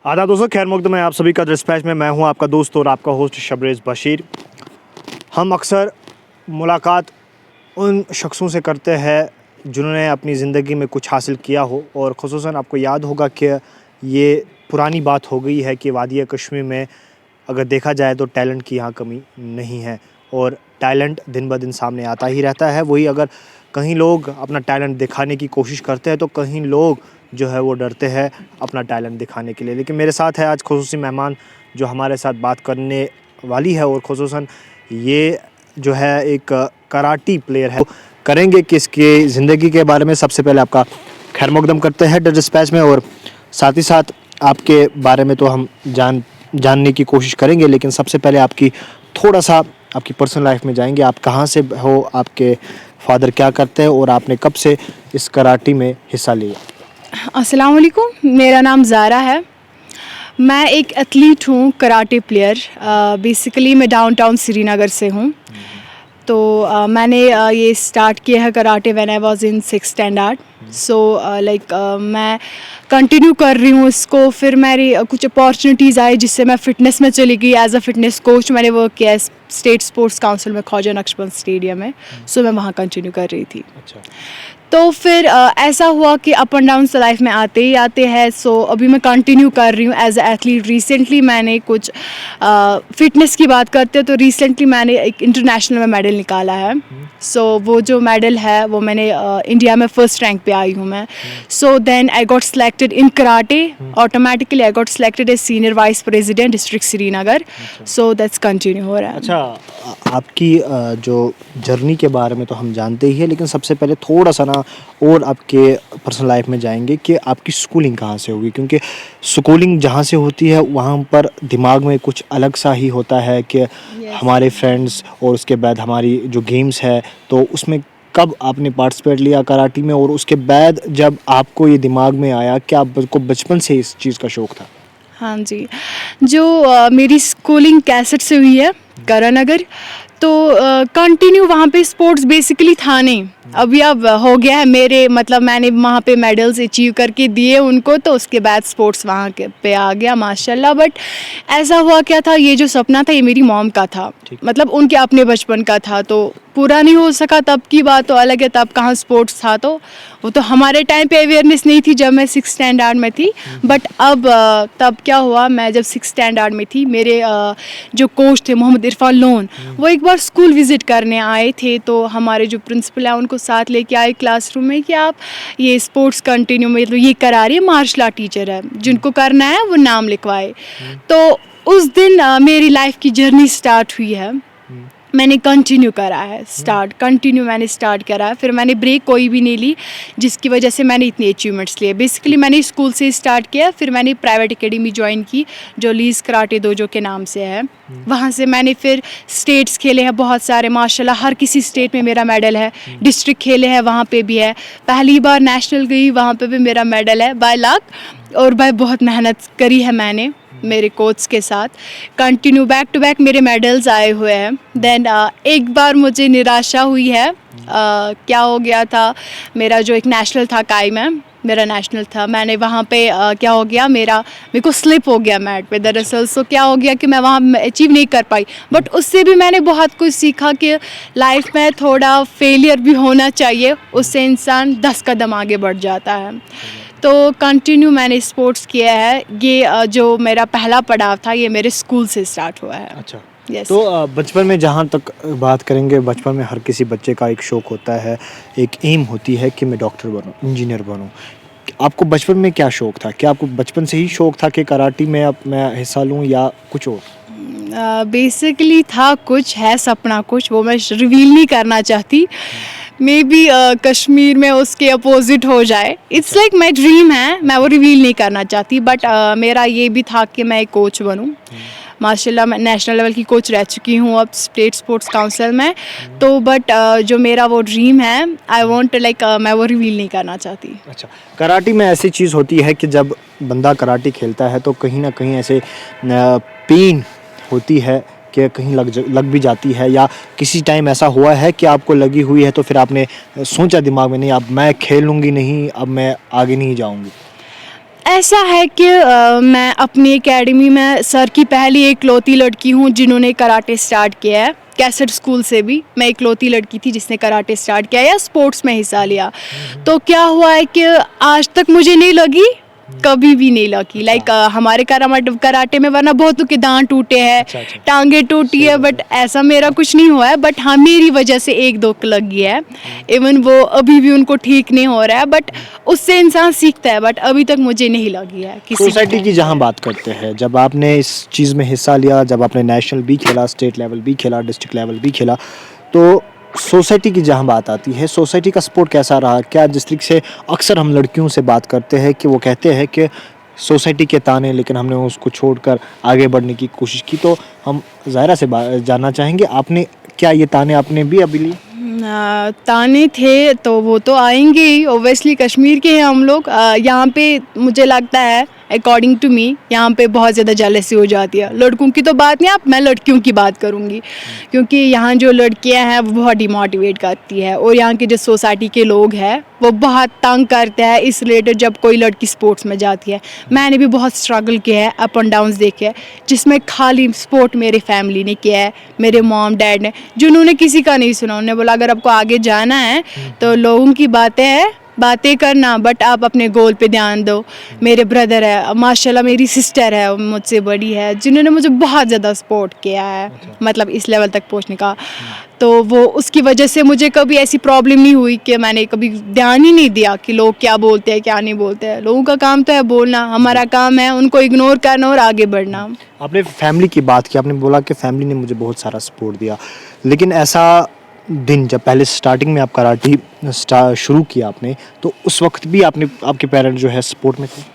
आदाब दोस्तों, खैर मकदम है आप सभी का डिस्पैच में। मैं हूं आपका दोस्त और आपका होस्ट शबरेज़ बशीर। हम अक्सर मुलाकात उन शख्सों से करते हैं जिन्होंने अपनी ज़िंदगी में कुछ हासिल किया हो, और ख़ुसूसन आपको याद होगा कि ये पुरानी बात हो गई है कि वादिया कश्मीर में अगर देखा जाए तो टैलेंट की यहाँ कमी नहीं है, और टैलेंट दिन ब दिन सामने आता ही रहता है। वही अगर कहीं लोग अपना टैलेंट दिखाने की कोशिश करते हैं तो कहीं लोग जो है वो डरते हैं अपना टैलेंट दिखाने के लिए। लेकिन मेरे साथ है आज खुसूसी मेहमान जो हमारे साथ बात करने वाली है, और ख़ुसूसन ये जो है एक कराटी प्लेयर है। करेंगे कि इसकी ज़िंदगी के बारे में सबसे पहले आपका खैर मकदम करते हैं द डिस्पैच में, और साथ ही साथ आपके बारे में तो हम जानने की कोशिश करेंगे, लेकिन सबसे पहले आपकी थोड़ा सा आपकी पर्सनल लाइफ में जाएंगे। आप कहाँ से हो, आपके फादर क्या करते हैं, और आपने कब से इस कराटी में हिस्सा लिया? अस्सलाम वालेकुम, मेरा नाम ज़ारा है। मैं एक एथलीट हूँ, कराटे प्लेयर। बेसिकली मैं डाउनटाउन श्रीनगर से हूँ। तो मैंने ये स्टार्ट किया है karate when I was in 6th standard. So मैं कंटिन्यू कर रही हूँ इसको। फिर मेरी कुछ अपॉर्चुनिटीज़ आई जिससे मैं फ़िटनेस में चली गई। एज अ फिटनेस कोच मैंने वर्क किया स्टेट स्पोर्ट्स काउंसिल में, ख्वाजा नक्शबंद स्टेडियम में। सो मैं वहाँ कंटिन्यू कर रही थी। अच्छा। तो फिर ऐसा हुआ कि अप एंड डाउन लाइफ में आते ही आते हैं। सो अभी मैं कंटिन्यू कर रही हूँ एज ए एथलीट। रिसेंटली मैंने कुछ फिटनेस की बात करते हैं तो रिसेंटली मैंने एक इंटरनेशनल में मेडल निकाला है। सो वो जो मेडल है वो मैंने इंडिया में फर्स्ट रैंक पे आई हूँ मैं। So then I got selected in karate. Automatically I got selected as senior vice president district Srinagar. So that's continue हो रहा है। अच्छा, आपकी जो जर्नी के बारे में तो हम जानते ही हैं, लेकिन सबसे पहले थोड़ा सा ना और आपके पर्सनल लाइफ में जाएंगे कि आपकी स्कूलिंग कहाँ से होगी, क्योंकि स्कूलिंग जहाँ से होती है वहाँ पर दिमाग में कुछ अलग सा ही होता है कि हमारे फ्रेंड्स, और उसके बाद हमारी जो गेम्स है, तो उसमें कब आपने पार्टिसिपेट लिया कराटी में, और उसके बाद जब आपको ये दिमाग में आया कि आपको बचपन से इस चीज़ का शौक़ था? हाँ जी, जो मेरी स्कूलिंग कैसेट से हुई है करानगर, तो कंटिन्यू वहाँ पे स्पोर्ट्स बेसिकली था नहीं। अभी अब हो गया है मेरे, मतलब मैंने वहाँ पे मेडल्स अचीव करके दिए उनको, तो उसके बाद स्पोर्ट्स वहाँ के पे आ गया माशाल्लाह। बट ऐसा हुआ क्या था, ये जो सपना था ये मेरी मॉम का था, मतलब उनके अपने बचपन का था, तो पूरा नहीं हो सका। तब की बात तो अलग है, तब कहाँ स्पोर्ट्स था, तो वो तो हमारे टाइम पे अवेयरनेस नहीं थी जब मैं 6th स्टैंडर्ड में थी। बट अब तब क्या हुआ, मैं जब 6th स्टैंडर्ड में थी, मेरे जो कोच थे मोहम्मद इरफान लोन, वो एक बार स्कूल विज़िट करने आए थे। तो हमारे जो प्रिंसिपल है उनको साथ लेके आए क्लासरूम में कि आप ये स्पोर्ट्स कंटिन्यू में, तो ये करा रही है, मार्शल आर्ट टीचर है, जिनको करना है वो नाम लिखवाए। तो उस दिन मेरी लाइफ की जर्नी स्टार्ट हुई है। मैंने कंटिन्यू करा है, मैंने स्टार्ट करा है। फिर मैंने ब्रेक कोई भी नहीं ली, जिसकी वजह से मैंने इतने अचीवमेंट्स लिए। बेसिकली मैंने स्कूल से स्टार्ट किया, फिर मैंने प्राइवेट एकेडमी ज्वाइन की जो लीज कराटे दोजो के नाम से है। वहाँ से मैंने फिर स्टेट्स खेले हैं बहुत सारे माशाल्लाह, हर किसी स्टेट में मेरा मेडल है। डिस्ट्रिक्ट खेले हैं, वहाँ पे भी है। पहली बार नेशनल गई, वहाँ पे भी मेरा मेडल है बाय लक, और बाय बहुत मेहनत करी है मैंने मेरे कोच के साथ। कंटिन्यू बैक टू बैक मेरे मेडल्स आए हुए हैं। देन एक बार मुझे निराशा हुई है। क्या हो गया था, मेरा जो एक नेशनल था काई में, मेरा नेशनल था, मैंने वहाँ पे क्या हो गया, मेरे को स्लिप हो गया मैट पे दरअसल। सो क्या हो गया कि मैं वहाँ अचीव नहीं कर पाई। बट उससे भी मैंने बहुत कुछ सीखा कि लाइफ में थोड़ा फेलियर भी होना चाहिए, उससे इंसान 10 कदम आगे बढ़ जाता है। तो कंटिन्यू मैंने स्पोर्ट्स किया है। ये जो मेरा पहला पड़ाव था ये मेरे स्कूल से स्टार्ट हुआ है। अच्छा। Yes. तो बचपन में जहाँ तक बात करेंगे, बचपन में हर किसी बच्चे का एक शौक़ होता है, एक एम होती है कि मैं डॉक्टर बनूँ, इंजीनियर बनूँ। आपको बचपन में क्या शौक़ था? क्या आपको बचपन से ही शौक़ था कि कराटी में अब मैं हिस्सा लूँ, या कुछ और? बेसिकली था कुछ, है सपना कुछ, वो मैं रिवील नहीं करना चाहती। मे बी कश्मीर में उसके अपोजिट हो जाए। इट्स लाइक माई ड्रीम है, मैं वो रिवील नहीं करना चाहती। बट मेरा ये भी था कि मैं एक कोच बनूँ। माशाल्लाह मैं नेशनल लेवल की कोच रह चुकी हूँ अब स्टेट स्पोर्ट्स काउंसिल में। तो बट जो मेरा वो ड्रीम है, आई वांट लाइक मैं वो रिवील नहीं करना चाहती। अच्छा, कराटी में ऐसी चीज़ होती है कि जब बंदा कराटी खेलता है तो कहीं ना कहीं ऐसे पेन होती है कि कहीं लग भी जाती है, या किसी टाइम ऐसा हुआ है कि आपको लगी हुई है तो फिर आपने सोचा दिमाग में, नहीं अब मैं खेलूँगी नहीं, अब मैं आगे नहीं जाऊँगी? ऐसा है कि मैं अपनी एकेडमी में सर की पहली इकलौती लड़की हूँ जिन्होंने कराटे स्टार्ट किया है। कैसेट स्कूल से भी मैं इकलौती लड़की थी जिसने कराटे स्टार्ट किया या स्पोर्ट्स में हिस्सा लिया। तो क्या हुआ है कि आज तक मुझे नहीं लगी, कभी भी नहीं लगी। लाइक हमारे कराटे में वरना बहुतों के दांत टूटे हैं, अच्छा। टांगे टूटी है, बट ऐसा मेरा कुछ नहीं हुआ है। बट हाँ, मेरी वजह से एक दो लग गया है। इवन वो अभी भी उनको ठीक नहीं हो रहा है, बट उससे इंसान सीखता है। बट अभी तक मुझे नहीं लगी है किसी सोसाइटी की जहाँ बात करते हैं, जब आपने इस चीज़ में हिस्सा लिया, जब आपने नेशनल भी खेला, स्टेट लेवल भी खेला, डिस्ट्रिक्ट लेवल भी खेला, तो सोसाइटी की जहाँ बात आती है, सोसाइटी का सपोर्ट कैसा रहा? क्या जिस तरीके से अक्सर हम लड़कियों से बात करते हैं कि वो कहते हैं कि सोसाइटी के ताने, लेकिन हमने उसको छोड़कर आगे बढ़ने की कोशिश की, तो हम ज़ाहिरा से जानना चाहेंगे आपने क्या ये ताने आपने भी अभी लिए? ताने थे तो वो तो आएंगे ही, ओबियसली कश्मीर के हैं हम लोग। यहाँ पे मुझे लगता है अकॉर्डिंग टू मी यहाँ पे बहुत ज़्यादा जेलसी हो जाती है। लड़कों की तो बात नहीं, मैं लड़कियों की बात करूँगी, क्योंकि यहाँ जो लड़कियाँ हैं वो बहुत डिमोटिवेट करती है, और यहाँ के जो सोसाइटी के लोग हैं वो बहुत तंग करते हैं इस रिलेटेड जब कोई लड़की स्पोर्ट्स में जाती है। मैंने भी बहुत स्ट्रगल किया है, अप एंड डाउन्स देखे हैं, जिसमें खाली स्पोर्ट मेरे फैमिली ने किया है, मेरे मॉम डैड ने, जिन्होंने किसी का नहीं सुना। उन्होंने बोला अगर आपको आगे जाना है तो लोगों की बातें करना, बट आप अपने गोल पे ध्यान दो। मेरे ब्रदर है, माशाल्लाह मेरी सिस्टर है, वो मुझसे बड़ी है, जिन्होंने मुझे बहुत ज़्यादा सपोर्ट किया है, मतलब इस लेवल तक पहुंचने का। तो वो उसकी वजह से मुझे कभी ऐसी प्रॉब्लम नहीं हुई कि मैंने कभी ध्यान ही नहीं दिया कि लोग क्या बोलते हैं क्या नहीं बोलते हैं। लोगों का काम तो है बोलना, हमारा काम है उनको इग्नोर करना और आगे बढ़ना। आपने फैमिली की बात की, आपने बोला कि फैमिली ने मुझे बहुत सारा सपोर्ट दिया, लेकिन ऐसा दिन जब पहले स्टार्टिंग में आप कराटे शुरू किया आपने, तो उस वक्त भी आपके पेरेंट्स जो है सपोर्ट में थे?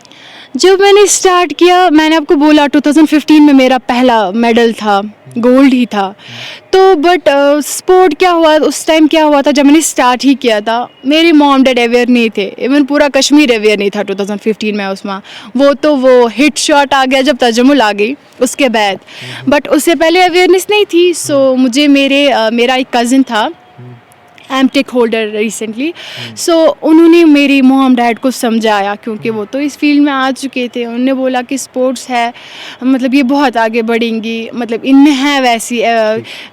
जब मैंने स्टार्ट किया, मैंने आपको बोला 2015 में मेरा पहला मेडल था, गोल्ड ही था। तो बट स्पोर्ट क्या हुआ उस टाइम, क्या हुआ था जब मैंने स्टार्ट ही किया था, मेरे मॉम डैड अवेयर नहीं थे, इवन पूरा कश्मीर अवेयर नहीं था 2015 में। उसमें वो हिट शॉट आ गया जब तजमुल आ गई उसके बाद, बट उससे पहले अवेयरनेस नहीं थी। सो मुझे मेरा एक कज़न था एमटेक होल्डर रिसेंटली, सो उन्होंने मेरी मॉम डैड को समझाया, क्योंकि वो तो इस फील्ड में आ चुके थे। उन्होंने बोला कि स्पोर्ट्स है, मतलब ये बहुत आगे बढ़ेंगी, मतलब इनमें है वैसी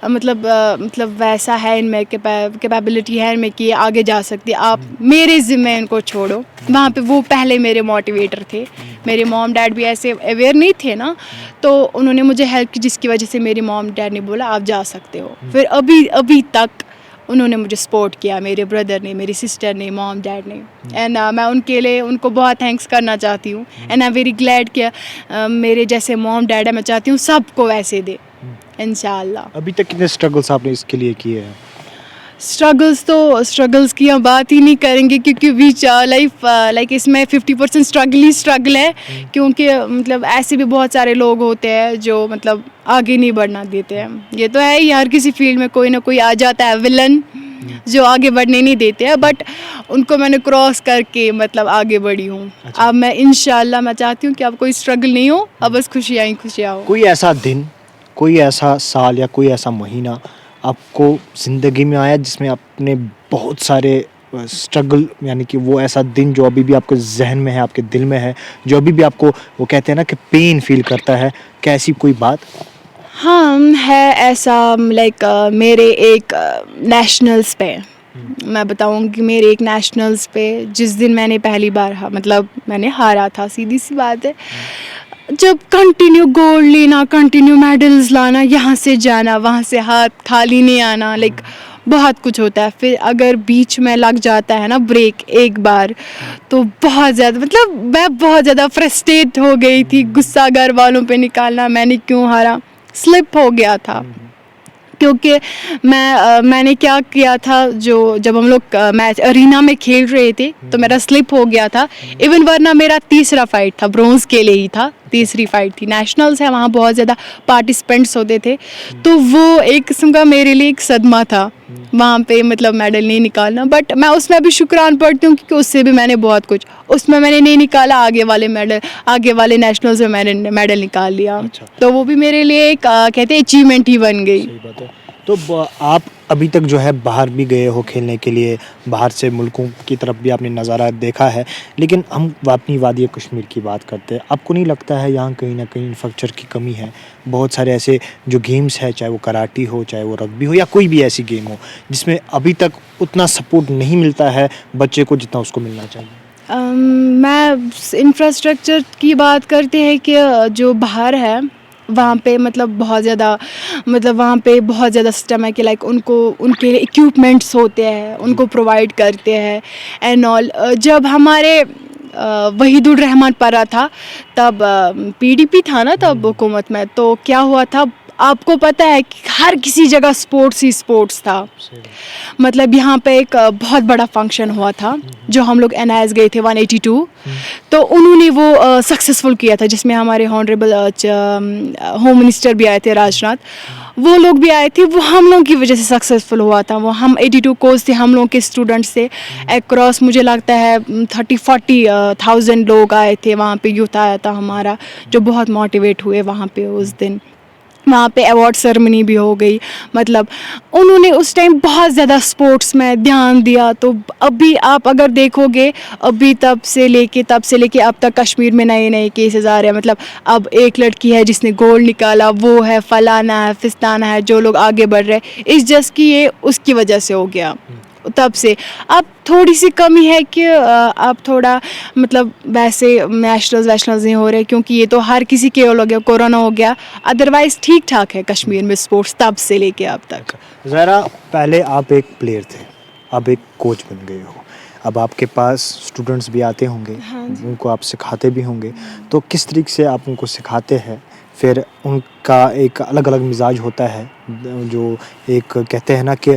मतलब वैसा है इनमें कैपेबिलिटी है इनमें कि आगे जा सकती है, आप मेरे ज़िम्मे इनको छोड़ो। वहाँ पे वो पहले मेरे मोटिवेटर थे। मेरे मॉम डैड भी ऐसे अवेयर नहीं थे ना, तो उन्होंने मुझे हेल्प की, जिसकी वजह से मेरी मॉम डैड ने बोला आप जा सकते हो। फिर अभी तक उन्होंने मुझे सपोर्ट किया, मेरे ब्रदर ने, मेरी सिस्टर ने, मॉम डैड ने, एंड मैं उनके लिए उनको बहुत थैंक्स करना चाहती हूँ। एंड आई वेरी ग्लैड कि मेरे जैसे मॉम डैड है, मैं चाहती हूँ सबको वैसे दे इंशाल्लाह। अभी तक कितने स्ट्रगल्स आपने इसके लिए किए हैं? स्ट्रगल्स की हम बात ही नहीं करेंगे, क्योंकि बीच लाइक इसमें 50% स्ट्रगल है, क्योंकि मतलब ऐसे भी बहुत सारे लोग होते हैं जो मतलब आगे नहीं बढ़ना देते हैं। ये तो है ही, हर किसी फील्ड में कोई ना कोई आ जाता है विलन जो आगे बढ़ने नहीं देते हैं, बट उनको मैंने क्रॉस करके मतलब आगे बढ़ी हूँ। अब मैं इंशाल्लाह मैं चाहती हूँ कि अब कोई स्ट्रगल नहीं हो, अब बस खुशियाँ ही खुशियाँ हो। कोई ऐसा दिन, कोई ऐसा साल या कोई ऐसा महीना आपको ज़िंदगी में आया जिसमें आपने बहुत सारे स्ट्रगल, यानी कि वो ऐसा दिन जो अभी भी आपके जहन में है, आपके दिल में है, जो अभी भी आपको वो कहते हैं ना कि पेन फील करता है, कैसी कोई बात? हाँ है ऐसा, लाइक मेरे एक नेशनल्स पे मैं बताऊँगी, मेरे एक नेशनल्स पे जिस दिन मैंने पहली बार मतलब मैंने हारा था, सीधी सी बात है। जब कंटिन्यू गोल्ड लेना, कंटिन्यू मेडल्स लाना, यहाँ से जाना वहाँ से हाथ खाली नहीं आना, लाइक बहुत कुछ होता है। फिर अगर बीच में लग जाता है ना ब्रेक एक बार, तो बहुत ज़्यादा मतलब मैं बहुत ज़्यादा फ्रस्ट्रेट हो गई थी, गुस्सा घर वालों पे निकालना, मैंने क्यों हारा, स्लिप हो गया था। क्योंकि मैंने क्या किया था, जब हम लोग मैच अरीना में खेल रहे थे तो मेरा स्लिप हो गया था। इवन वरना मेरा तीसरा फाइट था, ब्रोंज के लिए ही था, तीसरी फाइट थी। नेशनल्स है, वहाँ बहुत ज़्यादा पार्टिसिपेंट्स होते थे, तो वो एक किस्म का मेरे लिए एक सदमा था वहाँ पे, मतलब मेडल नहीं निकालना। बट मैं उसमें भी शुक्रान पढ़ती हूँ, क्योंकि उससे भी मैंने बहुत कुछ, उसमें मैंने नहीं निकाला, आगे वाले नेशनल्स में मैंने मेडल निकाल लिया। अच्छा। तो वो भी मेरे लिए एक कहते हैं अचीवमेंट ही बन गई। सही बात है। तो आप अभी तक जो है बाहर भी गए हो खेलने के लिए, बाहर से मुल्कों की तरफ भी आपने नज़ारा देखा है, लेकिन हम अपनी वादी कश्मीर की बात करते हैं। आपको नहीं लगता है यहाँ कहीं ना कहीं इंफ्रास्ट्रक्चर की कमी है? बहुत सारे ऐसे जो गेम्स है, चाहे वो कराटी हो, चाहे वो रग्बी हो, या कोई भी ऐसी गेम हो, जिसमें अभी तक उतना सपोर्ट नहीं मिलता है बच्चे को जितना उसको मिलना चाहिए। मैं इंफ्रास्ट्रक्चर की बात करते हैं कि जो बाहर है वहाँ पे मतलब बहुत ज़्यादा मतलब वहाँ पे बहुत ज़्यादा सिस्टम है कि लाइक उनको उनके लिए इक्विपमेंट्स होते हैं, उनको प्रोवाइड करते हैं एंड ऑल। जब हमारे वहीदुर रहमान परा था तब पीडीपी था ना तब हुकूमत में, तो क्या हुआ था आपको पता है कि हर किसी जगह स्पोर्ट्स ही स्पोर्ट्स था। मतलब यहाँ पे एक बहुत बड़ा फंक्शन हुआ था जो हम लोग एनआईएस गए थे 182, तो उन्होंने वो सक्सेसफुल किया था, जिसमें हमारे हॉनरेबल होम मिनिस्टर भी आए थे, राजनाथ, वो लोग भी आए थे। वो हम लोगों की वजह से सक्सेसफुल हुआ था। वो हम 82 कोच थे, हम लोगों के स्टूडेंट्स थे अक्रॉस, मुझे लगता है 30-40,000 लोग आए थे वहाँ पे, यूथ आया था हमारा, जो बहुत मोटिवेट हुए वहाँ पे उस दिन। वहाँ पे अवार्ड सेरेमनी भी हो गई। मतलब उन्होंने उस टाइम बहुत ज़्यादा स्पोर्ट्स में ध्यान दिया। तो अभी आप अगर देखोगे, अभी तब से लेके अब तक कश्मीर में नए नए केसेस आ रहे हैं। मतलब अब एक लड़की है जिसने गोल्ड निकाला, वो है, फलाना है, फिस्ताना है, जो लोग आगे बढ़ रहे हैं, इस जस्ट कि ये उसकी वजह से हो गया। तब से अब थोड़ी सी कमी है कि अब थोड़ा मतलब वैसे नेशनल्स नहीं हो रहे, क्योंकि ये तो हर किसी के हो गया, कोरोना हो गया। अदरवाइज़ ठीक ठाक है कश्मीर में स्पोर्ट्स तब से लेके अब तक। ज़रा पहले आप एक प्लेयर थे, अब एक कोच बन गए हो, अब आपके पास स्टूडेंट्स भी आते होंगे, उनको आप सिखाते भी होंगे, तो किस तरीके से आप उनको सिखाते हैं? फिर उनका एक अलग अलग मिजाज होता है, जो एक कहते हैं ना कि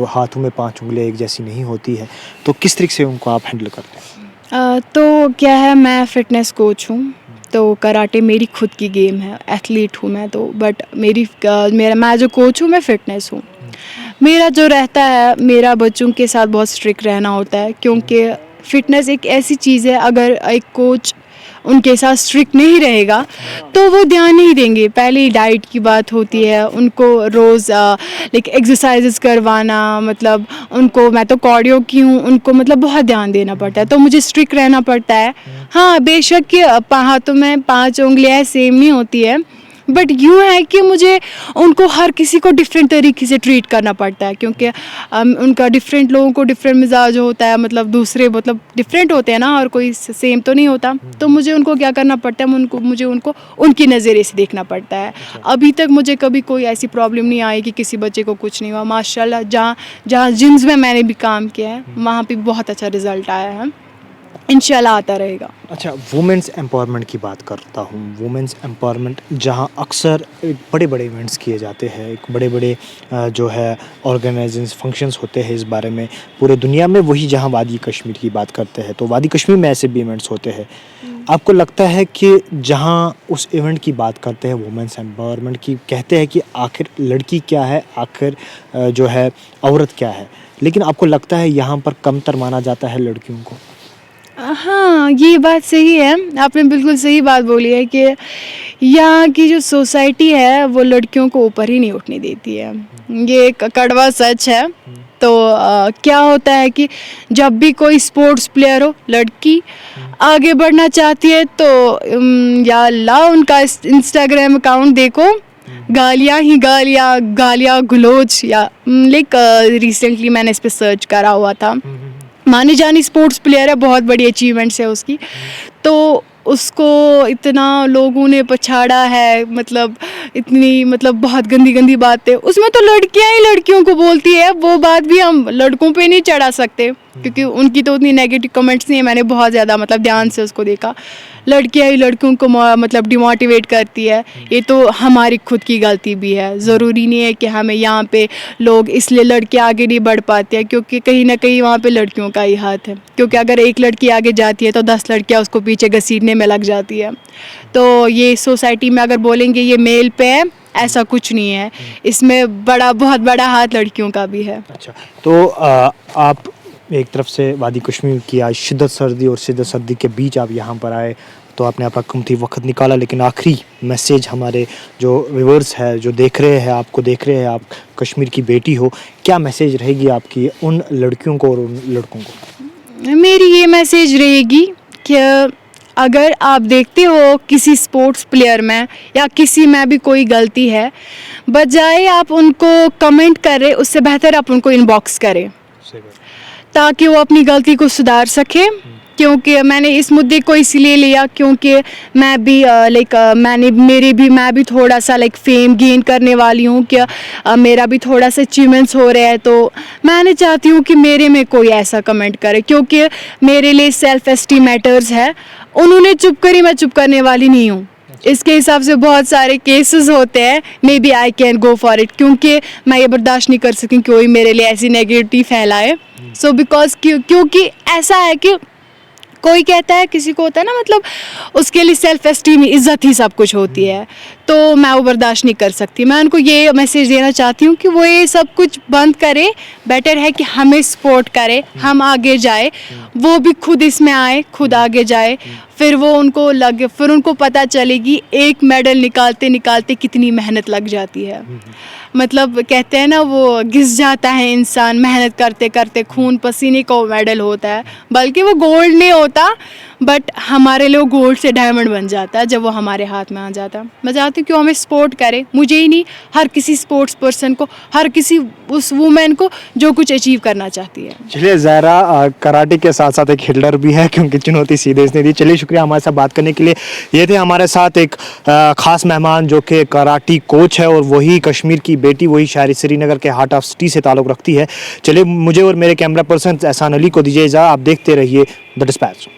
हाथों में 5 उंगलियां एक जैसी नहीं होती है, तो किस तरीके से उनको आप हैंडल करते हैं? तो क्या है, मैं फ़िटनेस कोच हूँ, तो कराटे मेरी खुद की गेम है, एथलीट हूँ मैं तो, बट मैं जो कोच हूँ मैं फ़िटनेस हूँ। मेरा जो रहता है, मेरा बच्चों के साथ बहुत स्ट्रिक्ट रहना होता है, क्योंकि फ़िटनेस एक ऐसी चीज़ है, अगर एक कोच उनके साथ स्ट्रिक्ट नहीं रहेगा तो वो ध्यान नहीं देंगे। पहले ही डाइट की बात होती है, उनको रोज़ लाइक एक्सरसाइजेस करवाना, मतलब उनको, मैं तो कार्डियो की हूँ, उनको मतलब बहुत ध्यान देना पड़ता है, तो मुझे स्ट्रिक्ट रहना पड़ता है। हाँ, बेशक कि हाथों में 5 उंगलियाँ सेम नहीं होती है, बट यूँ है कि मुझे उनको हर किसी को डिफरेंट तरीके से ट्रीट करना पड़ता है, क्योंकि उनका डिफरेंट लोगों को डिफरेंट मिजाज होता है, मतलब दूसरे मतलब डिफरेंट होते हैं ना, और कोई सेम तो नहीं होता। तो मुझे उनको क्या करना पड़ता है, मुझे उनको उनकी नज़रिए से देखना पड़ता है। अभी तक मुझे कभी कोई ऐसी प्रॉब्लम नहीं आई कि किसी बच्चे को कुछ नहीं हुआ। माशाल्लाह, जहाँ जिम्स में मैंने भी काम किया है, वहाँ पे बहुत अच्छा रिजल्ट आया है, इंशाल्लाह आता रहेगा। अच्छा, वुमेंस एम्पावरमेंट की बात करता हूँ। वुमेंस एम्पावरमेंट जहाँ अक्सर बड़े बड़े इवेंट्स किए जाते हैं, एक बड़े बड़े जो है ऑर्गेनाइजेशंस फंक्शंस होते हैं इस बारे में पूरे दुनिया में, वही जहाँ वादी कश्मीर की बात करते हैं तो वादी कश्मीर में ऐसे भी इवेंट्स होते हैं। आपको लगता है कि जहाँ उस इवेंट की बात करते हैं वुमेंस एम्पावरमेंट की, कहते हैं कि आखिर लड़की क्या है, आखिर जो है औरत क्या है, लेकिन आपको लगता है यहाँ पर कमतर माना जाता है लड़कियों को? हाँ, ये बात सही है, आपने बिल्कुल सही बात बोली है कि यहाँ की जो सोसाइटी है वो लड़कियों को ऊपर ही नहीं उठने देती है। ये एक कड़वा सच है। तो क्या होता है कि जब भी कोई स्पोर्ट्स प्लेयर हो, लड़की आगे बढ़ना चाहती है, तो या अल्लाह, उनका इंस्टाग्राम अकाउंट देखो, गालियाँ ही गालियाँ गलोच, या लाइक रिसेंटली मैंने इस पर सर्च करा हुआ था, मानी जानी स्पोर्ट्स प्लेयर है, बहुत बड़ी अचीवमेंट्स है उसकी, तो उसको इतना लोगों ने पछाड़ा है, मतलब इतनी मतलब बहुत गंदी गंदी बातें, उसमें तो लड़कियां ही लड़कियों को बोलती है। वो बात भी हम लड़कों पे नहीं चढ़ा सकते, क्योंकि उनकी तो उतनी नेगेटिव कमेंट्स नहीं है। मैंने बहुत ज़्यादा मतलब ध्यान से उसको देखा, लड़कियां ही लड़कियों को मतलब डिमोटिवेट करती है। ये तो हमारी खुद की गलती भी है। ज़रूरी नहीं है कि हमें यहाँ पे लोग इसलिए लड़के आगे नहीं बढ़ पाते हैं, क्योंकि कहीं ना कहीं वहाँ पे लड़कियों का ही हाथ है, क्योंकि अगर एक लड़की आगे जाती है तो 10 लड़कियाँ उसको पीछे घसीटने में लग जाती है। तो ये सोसाइटी में अगर बोलेंगे ये मेल पे है, ऐसा कुछ नहीं है, इसमें बहुत बड़ा हाथ लड़कियों का भी है। अच्छा, तो आप एक तरफ से वादी कश्मीर की आज शिद्दत सर्दी और शिद्दत सर्दी के बीच आप यहाँ पर आए, तो आपने अपना कीमती वक्त निकाला। लेकिन आखिरी मैसेज हमारे जो व्यूअर्स है, जो देख रहे हैं, आपको देख रहे हैं, आप कश्मीर की बेटी हो, क्या मैसेज रहेगी आपकी उन लड़कियों को और उन लड़कों को? मेरी ये मैसेज रहेगी कि अगर आप देखते हो किसी स्पोर्ट्स प्लेयर में या किसी में भी कोई गलती है, बजाय आप उनको कमेंट करें, उससे बेहतर आप उनको इनबॉक्स करें ताकि वो अपनी गलती को सुधार सके। क्योंकि मैंने इस मुद्दे को इसलिए लिया क्योंकि मैं भी मैं भी थोड़ा सा फेम गेन करने वाली हूँ कि मेरा भी थोड़ा सा अचीवमेंट्स हो रहे हैं, तो मैं चाहती हूँ कि मेरे में कोई ऐसा कमेंट करे, क्योंकि मेरे लिए सेल्फ एस्टीम मैटर्स है। उन्होंने चुप करी, मैं चुप करने वाली नहीं हूँ। इसके हिसाब से बहुत सारे केसेस होते हैं, maybe I can go for it, क्योंकि मैं ये बर्दाश्त नहीं कर सकी कोई मेरे लिए ऐसी नेगेटिविटी फैलाए। सो बिकॉज क्योंकि ऐसा है कि कोई कहता है, किसी को होता है ना, मतलब उसके लिए सेल्फ एस्टीम, इज्जत ही सब कुछ होती है, तो मैं वो बर्दाश्त नहीं कर सकती। मैं उनको ये मैसेज देना चाहती हूँ कि वो ये सब कुछ बंद करे। बेटर है कि हमें सपोर्ट करे, हम आगे जाए, वो भी खुद इसमें आए, खुद आगे जाए, फिर उनको पता चलेगी एक मेडल निकालते निकालते कितनी मेहनत लग जाती है। मतलब कहते हैं ना, वो घिस जाता है इंसान मेहनत करते करते, खून पसीने का मेडल होता है, बल्कि वो गोल्ड नहीं होता, बट हमारे लिए गोल्ड से डायमंड बन जाता है जब वो हमारे हाथ में आ जाता है। मैं चाहती हूँ कि वो हमें सपोर्ट करे, मुझे ही नहीं, हर किसी स्पोर्ट्स पर्सन को, हर किसी उस वुमेन को जो कुछ अचीव करना चाहती है। चलिए ज़ायरा कराटे के साथ साथ एक हिटलर भी है, क्योंकि चुनौती सीधे इसने दी। चलिए शुक्रिया हमारे साथ बात करने के लिए। ये थे हमारे साथ एक ख़ास मेहमान जो कि कराटी कोच है, और वही कश्मीर की बेटी, वही शहरी श्रीनगर के हार्ट ऑफ सिटी से ताल्लुक़ रखती है। चलिए मुझे और मेरे कैमरा पर्सन एहसान अली को दीजिए इजाज़त। आप देखते रहिए द डिस्पैच।